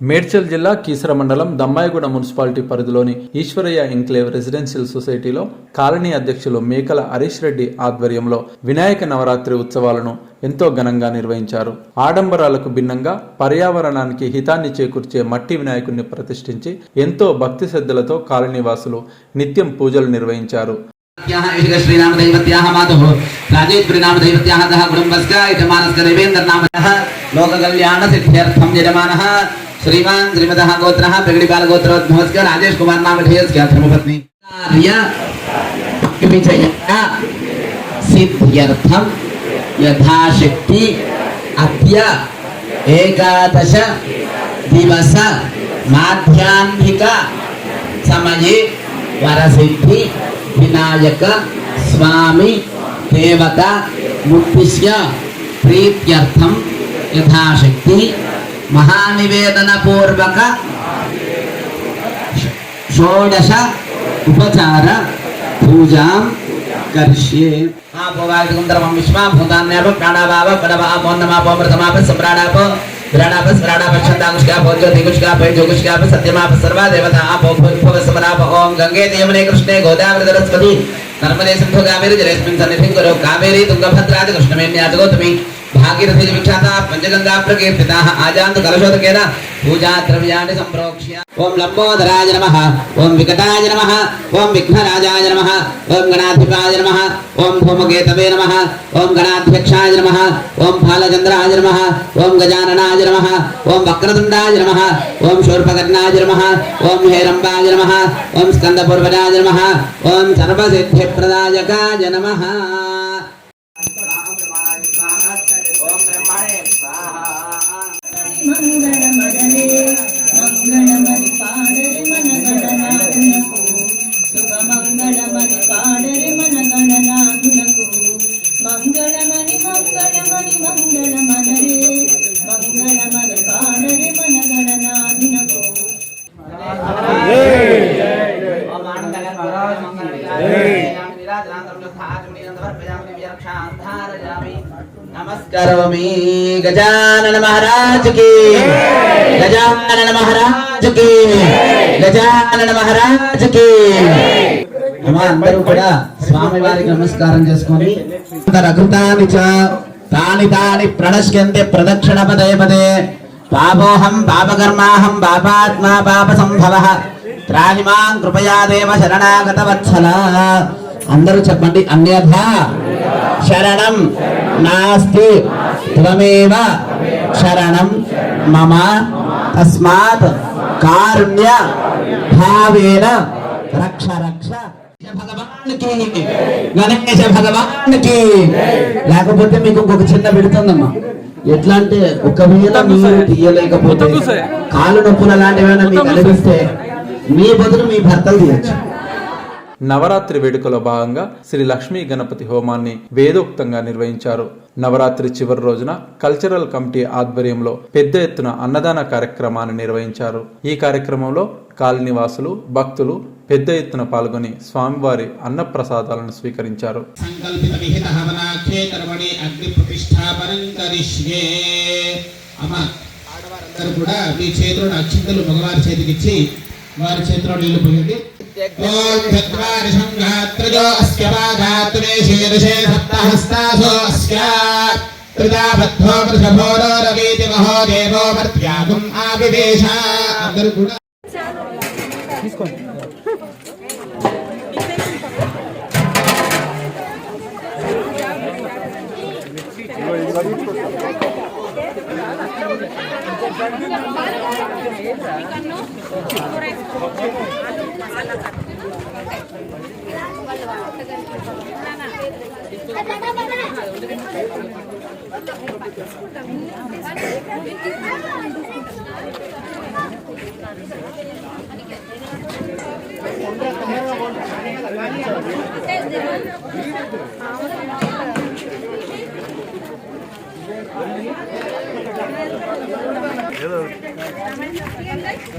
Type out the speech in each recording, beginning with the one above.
మేడ్చల్ జిల్లా కీసర మండలం దమ్మాయిగూడ మున్సిపాలిటీ పరిధిలోని ఈశ్వరయ్య ఎంక్లేవ్ రెసిడెన్షియల్ సొసైటీలో కాలనీ అధ్యక్షులు మేకల హరీష్ రెడ్డి ఆధ్వర్యంలో వినాయక నవరాత్రి ఉత్సవాలను ఎంతో ఘనంగా నిర్వహించారు. ఆడంబరాలకు భిన్నంగా పర్యావరణానికి హితాన్ని చేకూర్చే మట్టి వినాయకుడిని ప్రతిష్ఠించి ఎంతో భక్తి శ్రద్ధలతో కాలనీ వాసులు నిత్యం పూజలు నిర్వహించారు. श्रीमान श्रीमदः गोत्रः प्रगड़ीपाल गोत्रोद्भवस्य राजेश कुमार नाम धेयस्य धर्मपत्नी कार्य विजयः सिद्ध्यर्थम यथाशक्ति अद्य एकादश दिवस माध्याह्निक समये वरसिद्धि विनायक स्वामी देवता मुक्तिस्य प्रीत्यर्थम यथाशक्ति महानिवेदन पूर्वक षोडश उपचार पूजा करिष्ये. आपोवादिकुंतरमं विश्वाभूतान्याप प्राणाभाव पदभाव नमाप अमृतमाप सम्राडाप विराडाप स्मराडाप छन्दाकुष्काप ज्योतिकुष्काप जोगुष्काप सत्यमाप सर्वा देवता आपो भूर्भुव समराप. ओम गंगे यमुने कृष्णे गोदावरी सरस्वती नर्मदे सिंधु कावेरी जलेस्मिन् सन्निधिं कुरु. कावेरी तुंगभद्रादि कृष्णवेण्या जगोतमी भागीरथी विख्याता पंचगंगा प्रकीर्तिता आजान्तु कलशोदकेन पूजा द्रव्याणि संप्रोक्ष्य. ओम लंबोदराय नमः, ओम विकटाय नमः, ओम विघ्नराजाय नमः, ओम गणाधिपाय नमः, ओम धूमकेतवे नमः, ओम गणाध्यक्षाय नमः, ओम फालचंद्राय नमः, ओम गजाननाय नमः, ओम वक्रतुंडाय नमः, ओम शूर्पकर्णाय नमः, ओम हेरंबाय नमः, ओम स्कंदपूर्वजाय नमः, ओम सर्वसिद्धिप्रदायकाय नमः. मंगलमणि पाडरे मनगणनाथुनकु शुभ मंगलमणि पाडरे मनगणनाथुनकु मंगलमणि मंगलमणि मंगलमणरे मंगलमणि पाडरे मनगणनाथुनकु. नमस्कारोमि गजानन महाराज की, गजानन महाराज की, गजानन महाराज की. అందరూ కూడా స్వామి వారికి నమస్కారం చేసుకొని రఘుతాని చ తాని తాని ప్రణశ్యంతే ప్రదక్షిణ పదే పదే. పాపోహం పాపకర్మాహం పాపాత్మా పాప సంభవః త్రాహిమాం కృపయా దేవ శరణాగత వత్సల. అందరూ చెప్పండి. అన్యథా శరణం నాస్తి త్వమేవ శరణం మమ తస్మాత్ కారుణ్య భావేన రక్ష రక్ష. భగవాన్కి గణేశ భగవాన్కి. లేకపోతే మీకు ఇంకొక చిన్న పెడుతుందమ్మా. ఎట్లా అంటే ఒకవేళ మీరు తీయలేకపోతే కాలు నొప్పులు అలాంటివైనా మీకు అనిపిస్తే మీ బదులు మీ భర్తలు తీయచ్చు. నవరాత్రి వేడుకలో భాగంగా శ్రీ లక్ష్మీ గణపతి హోమాన్ని వేదోక్తంగా నిర్వహించారు. నవరాత్రి చివరి రోజున కల్చరల్ కమిటీ ఆధ్వర్యంలో పెద్ద ఎత్తున అన్నదాన కార్యక్రమాన్ని నిర్వహించారు. ఈ కార్యక్రమంలో కాలనీవాసులు భక్తులు పెద్ద ఎత్తున పాల్గొని స్వామివారి అన్న ప్రసాదాలను స్వీకరించారు. వారి చేతిలో నీళ్లు పోయండి. ఓం చత్వారి సంఘాత్రజో అస్య పాదాత్రే శీర్షే సప్తహస్తాసో అస్య త్రిదాబద్ధో వృషభోరో రవీతి మహో దేవో మర్త్యాగం ఆవివేశ. అందరూ కూడా తీసుకోండి.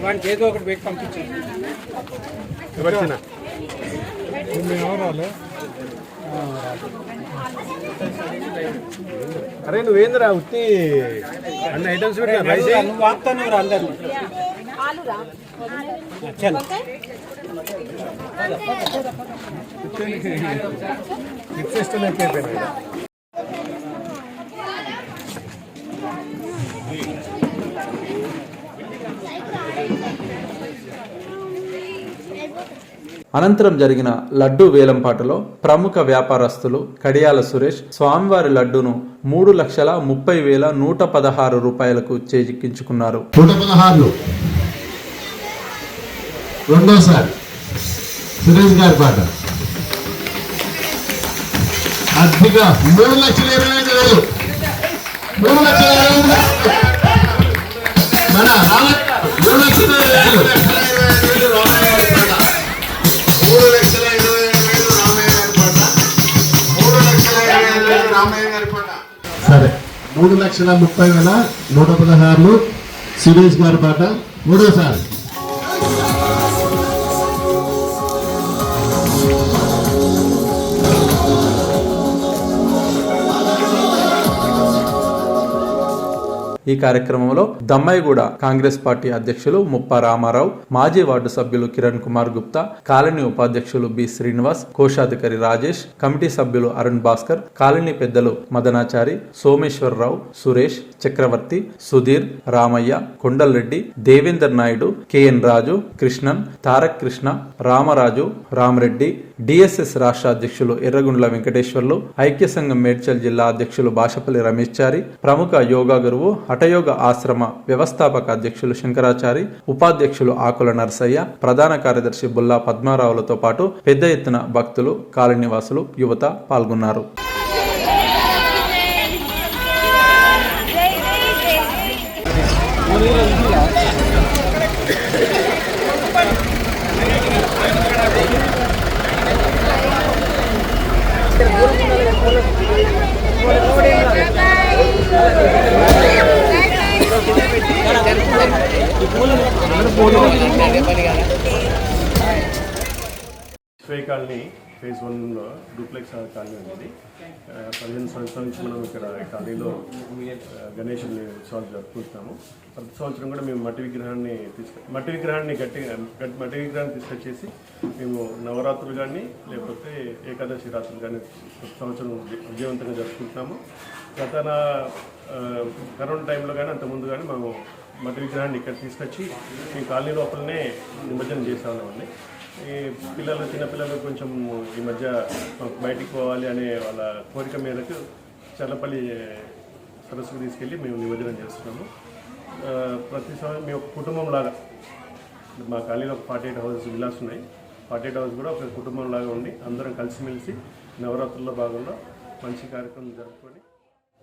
వాడికి ఏదో ఒకటి పెట్టి పంపించండి. అరే నువ్వేంద్రా ఉత్తి అన్ని ఐటమ్స్ నువ్వు వాపుతాను అందరు సిస్టమ్ అయిపోయినా అనంతరం జరిగిన లడ్డూ వేలంపాటలో ప్రముఖ వ్యాపారస్తులు కడియాల సురేష్ స్వామివారి లడ్డూను 3,30,116 రూపాయలకు చేజిక్కించుకున్నారు. 116 రెండోసారి సురేష్ గారి పాట అద్భుతంగా 3,25,000 మన 3,25,000 సరే 3,30,116 సురేష్ గారి పాట మూడోసారి. ఈ కార్యక్రమంలో దమ్మాయిగూడ కాంగ్రెస్ పార్టీ అధ్యక్షులు ముప్ప రామారావు, మాజీ వార్డు సభ్యులు కిరణ్ కుమార్ గుప్తా, కాలనీ ఉపాధ్యక్షులు బి శ్రీనివాస్, కోశాధికారి రాజేష్, కమిటీ సభ్యులు అరుణ్ భాస్కర్, కాలనీ పెద్దలు మదనాచారి, సోమేశ్వరరావు, సురేష్, చక్రవర్తి, సుధీర్, రామయ్య, కొండల్రెడ్డి, దేవేందర్ నాయుడు, కెఎన్ రాజు, కృష్ణన్, తారక్ కృష్ణ, రామరాజు, రామరెడ్డి, డిఎస్ఎస్ రాష్ట్ర అధ్యక్షులు ఎర్రగుండ్ల వెంకటేశ్వర్లు, ఐక్య సంఘం మేడ్చల్ జిల్లా అధ్యక్షులు బాషపల్లి రమేష్ చారి, ప్రముఖ యోగా గురువు హఠయోగ ఆశ్రమ వ్యవస్థాపక అధ్యక్షులు శంకరాచారి, ఉపాధ్యక్షులు ఆకుల నర్సయ్య, ప్రధాన కార్యదర్శి బుల్లా పద్మారావులతో పాటు పెద్ద ఎత్తున భక్తులు, కాలనీవాసులు, యువత పాల్గొన్నారు. కాలనీ ఫేజ్ 1లో డూప్లెక్స్ కాలనీ ఉంది. 15 సంవత్సరాల నుంచి మనం ఇక్కడ కాలనీలో గణేశుని ఉత్సవాలు జరుపుకుంటున్నాము. ప్రతి సంవత్సరం కూడా మేము మట్టి విగ్రహాన్ని తీసుకొచ్చేసి మేము నవరాత్రులు కానీ లేకపోతే ఏకాదశి రాత్రులు కానీ ప్రతి సంవత్సరం విజయవంతంగా జరుపుకుంటున్నాము. గత కరోనా టైంలో కానీ అంతకుముందు కానీ మేము మట్టి విగ్రహాన్ని ఇక్కడ తీసుకొచ్చి ఈ కాలనీ లోపలనే నిమజ్జనం చేసే ఉన్నామండి. ఈ చిన్నపిల్లలు కొంచెం ఈ మధ్య బయటికి పోవాలి అనే వాళ్ళ కోరిక మేరకు చల్లపల్లి సరస్సుకు తీసుకెళ్ళి మేము నిమజ్జనం చేస్తున్నాము. ప్రతి సంవత్సరం మేము ఒక కుటుంబం లాగా మా కాలనీలో 48 హౌసెస్ విల్లాస్ ఉన్నాయి. 48 హౌస్ కూడా ఒక కుటుంబం లాగా ఉండి అందరం కలిసిమెలిసి నవరాత్రుల్లో భాగంగా మంచి కార్యక్రమం జరుపుకొని